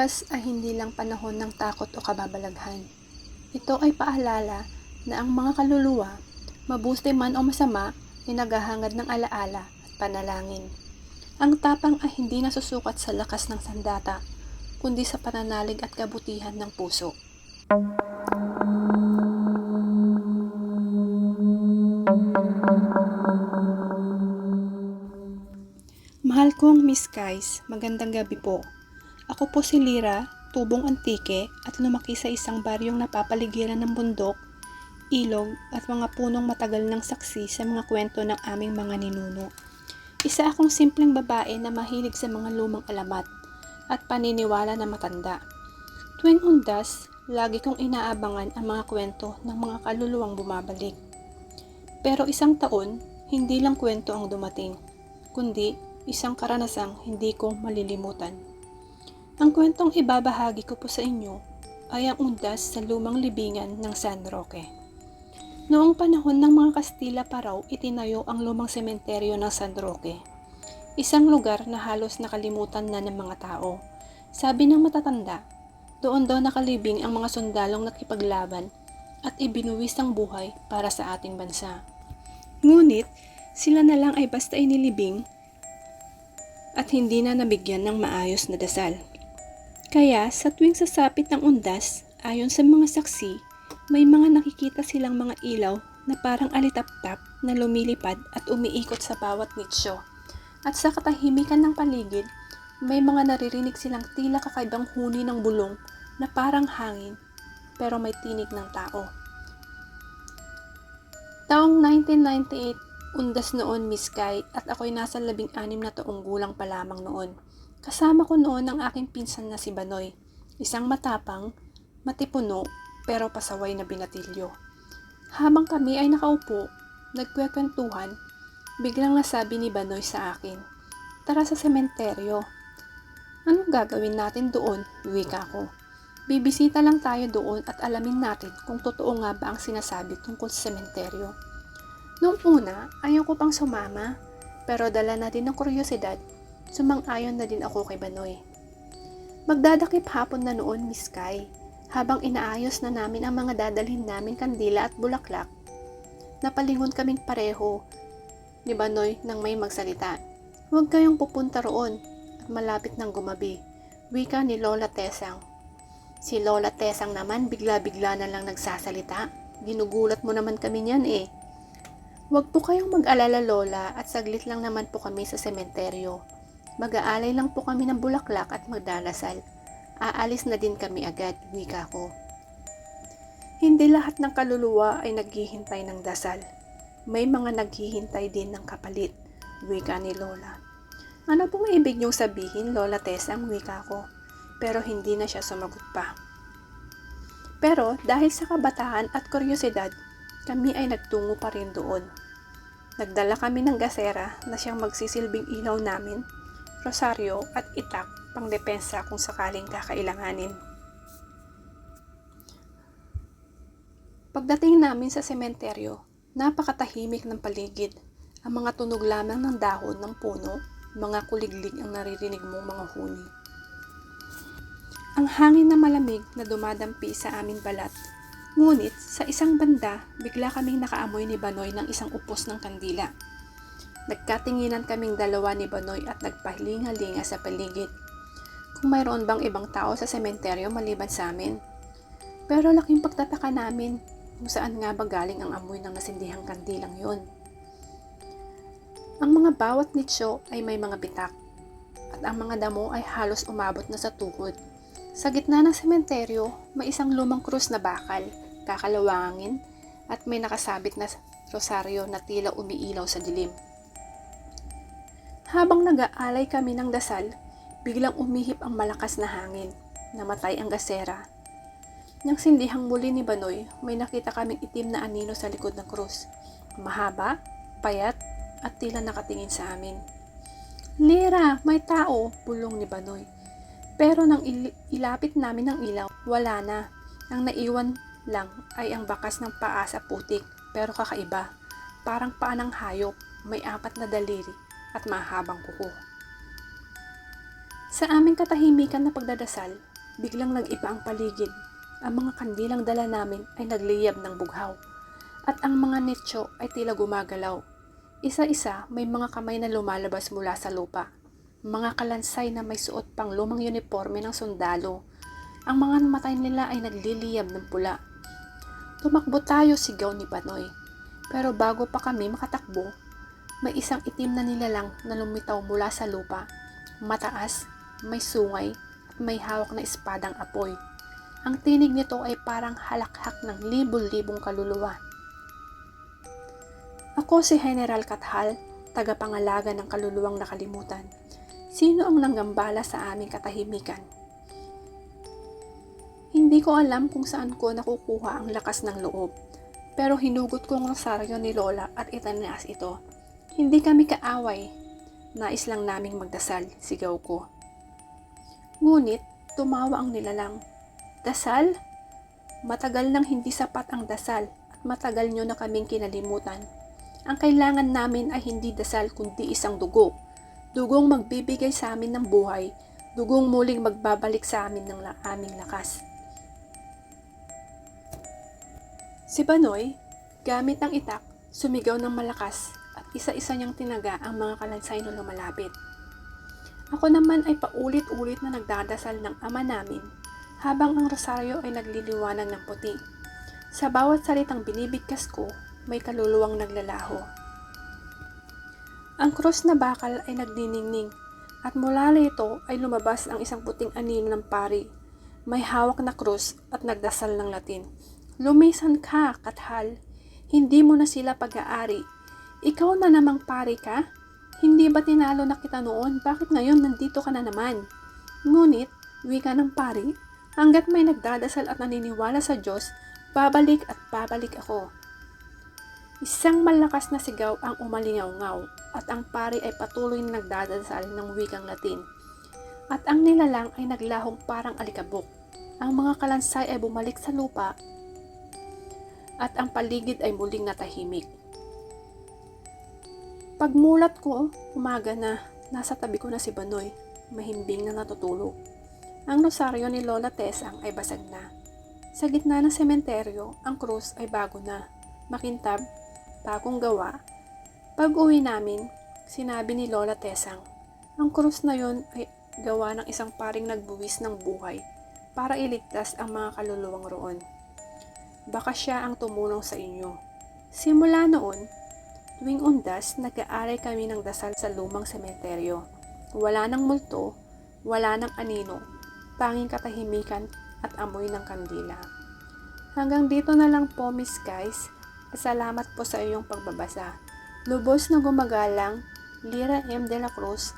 undas ay hindi lang panahon ng takot o kababalaghan. Ito ay paalala na ang mga kaluluwa, mabuti man o masama, ay naghahangad ng alaala at panalangin. Ang tapang ay hindi nasusukat sa lakas ng sandata, kundi sa pananalig at kabutihan ng puso. Mahal kong Miss Kais, magandang gabi po. Ako po si Lira, tubong antike at lumaki sa isang baryong napapaligiran ng bundok, ilog at mga punong matagal ng saksi sa mga kwento ng aming mga ninuno. Isa akong simpleng babae na mahilig sa mga lumang alamat at paniniwala na matanda. Tuwing undas, lagi kong inaabangan ang mga kwento ng mga kaluluwang bumabalik. Pero isang taon, hindi lang kwento ang dumating, kundi isang karanasang hindi ko malilimutan. Ang kwentong ibabahagi ko po sa inyo ay ang undas sa lumang libingan ng San Roque. Noong panahon ng mga Kastila pa raw itinayo ang lumang sementeryo ng San Roque, isang lugar na halos nakalimutan na ng mga tao. Sabi ng matatanda, doon daw nakalibing ang mga sundalong nakipaglaban at ibinuwis ang buhay para sa ating bansa. Ngunit, sila na lang ay basta inilibing at hindi na nabigyan ng maayos na dasal. Kaya sa tuwing sasapit ng undas, ayon sa mga saksi, may mga nakikita silang mga ilaw na parang alitap-tap na lumilipad at umiikot sa bawat nicho. At sa katahimikan ng paligid, may mga naririnig silang tila kakaibang huni ng bulong na parang hangin pero may tinig ng tao. Taong 1998, undas noon Miss Kai at ako'y nasa 16 na taong gulang pa lamang noon. Kasama ko noon ang aking pinsan na si Banoy, isang matapang, matipuno, pero pasaway na binatilyo. Habang kami ay nakaupo, nagkwekwentuhan, biglang nasabi ni Banoy sa akin, "Tara sa sementeryo." "Anong gagawin natin doon?" wika ko. "Bibisita lang tayo doon at alamin natin kung totoo nga ba ang sinasabi tungkol sa sementeryo." Noong una, ayaw ko pang sumama, pero dala na din ng kuryosidad, sumang-ayon na din ako kay Banoy. Magdadakip hapon na noon, Miss Kai, habang inaayos na namin ang mga dadalhin namin kandila at bulaklak. Napalingon kaming pareho ni Banoy nang may magsalita. "Huwag kayong pupunta roon at malapit ng gumabi," wika ni Lola Tesang. Si Lola Tesang naman bigla-bigla na lang nagsasalita. "Ginugulat mo naman kami niyan eh." "Huwag po kayong mag-alala Lola at saglit lang naman po kami sa sementeryo. Mag-aalay lang po kami ng bulaklak at magdarasal. Aalis na din kami agad," wika ko. Hindi lahat ng kaluluwa ay naghihintay ng dasal. May mga naghihintay din ng kapalit, wika ni Lola. "Ano pong ibig niyong sabihin, Lola Tesang?" wika ko. Pero hindi na siya sumagot pa. Pero dahil sa kabataan at kuryosidad, kami ay nagtungo pa rin doon. Nagdala kami ng gasera na siyang magsisilbing ilaw namin, rosaryo at itak pang depensa kung sakaling kakailanganin. Pagdating namin sa sementeryo, napakatahimik ng paligid. Ang mga tunog lamang ng dahon ng puno, mga kuliglig ang naririnig mong mga huni. Ang hangin na malamig na dumadampi sa aming balat. Ngunit sa isang banda, bigla kaming nakaamoy ni Banoy ng isang upos ng kandila. Nagkatinginan kaming dalawa ni Banoy at nagpahilinga-linga sa paligid. Kung mayroon bang ibang tao sa sementeryo maliban sa amin. Pero laking pagtataka namin kung saan nga ba galing ang amoy ng nasindihang kandilang yun. Ang mga bawat nicho ay may mga bitak at ang mga damo ay halos umabot na sa tuhod. Sa gitna ng sementeryo, may isang lumang krus na bakal, kakalawangin, at may nakasabit na rosaryo na tila umiilaw sa dilim. Habang nag-aalay kami ng dasal, biglang umihip ang malakas na hangin. Namatay ang gasera. Nang sindihang muli ni Banoy, may nakita kaming itim na anino sa likod ng krus. Mahaba, payat, at tila nakatingin sa amin. "Lira, may tao!" bulong ni Banoy. Pero nang ilapit namin ang ilaw, wala na. Ang naiwan lang ay ang bakas ng paa sa putik, pero kakaiba. Parang paa ng hayop, may 4 na daliri at mahabang kuko. Sa aming katahimikan na pagdadasal, biglang nag-iba ang paligid. Ang mga kandilang dala namin ay nagliyab ng bughaw. At ang mga nicho ay tila gumagalaw. Isa-isa may mga kamay na lumalabas mula sa lupa. Mga kalansay na may suot pang lumang uniforme ng sundalo. Ang mga matay nila ay nagliliyab ng pula. Tumakbo tayo, sigaw ni Banoy. Pero bago pa kami makatakbo, may isang itim na nilalang na lumitaw mula sa lupa. Mataas, may sungay, at may hawak na espadang apoy. Ang tinig nito ay parang halakhak ng libo-libong kaluluwa. Ako si General Kathal, tagapangalaga ng kaluluwang nakalimutan. Sino ang nanggambala sa aming katahimikan? Hindi ko alam kung saan ko nakukuha ang lakas ng loob, pero hinugot ko ang rosaryo ni Lola at itinaas ito. Hindi kami kaaway. Nais lang naming magdasal, sigaw ko. Ngunit, tumawa ang nilalang. Dasal? Matagal nang hindi sapat ang dasal at matagal nyo na kaming kinalimutan. Ang kailangan namin ay hindi dasal kundi isang dugo. Dugong magbibigay sa amin ng buhay, dugong muling magbabalik sa amin ng aming lakas. Si Banoy, gamit ang itak, sumigaw ng malakas at isa-isa niyang tinaga ang mga kalansay na lumalapit. Ako naman ay paulit-ulit na nagdadasal ng Ama namin habang ang rosaryo ay nagliliwanag ng puti. Sa bawat salitang binibigkas ko, may kaluluwang naglalaho. Ang krus na bakal ay nagdiningning at mula rito ay lumabas ang isang puting anino ng pari. May hawak na krus at nagdasal ng Latin. Lumisan ka, Kathal. Hindi mo na sila pag-aari. Ikaw na namang pari ka? Hindi ba tinalo na kita noon? Bakit ngayon nandito ka na naman? Ngunit, wika ng pari, hanggat may nagdadasal at naniniwala sa Diyos, babalik at babalik ako. Isang malakas na sigaw ang umalingaw-ngaw at ang pari ay patuloy na nagdadasal ng wikang Latin. At ang nilalang ay naglahong parang alikabok. Ang mga kalansay ay bumalik sa lupa at ang paligid ay muling natahimik. Pagmulat ko, umaga na, nasa tabi ko na si Banoy, mahimbing na natutulog. Ang rosaryo ni Lola Tesang ay basag na. Sa gitna ng sementeryo, ang krus ay bago na, makintab, bagong gawa. Pag-uwi namin, sinabi ni Lola Tesang, ang krus na yon ay gawa ng isang paring nagbuwis ng buhay para iligtas ang mga kaluluwang roon. Baka siya ang tumulong sa inyo. Simula noon, tuwing undas, nag-aaray kami ng dasal sa lumang sementeryo. Wala nang multo, wala nang anino, tanging katahimikan at amoy ng kandila. Hanggang dito na lang po, Miss Guys. Salamat po sa iyong pagbabasa. Lubos na gumagalang, Lyra M. de la Cruz.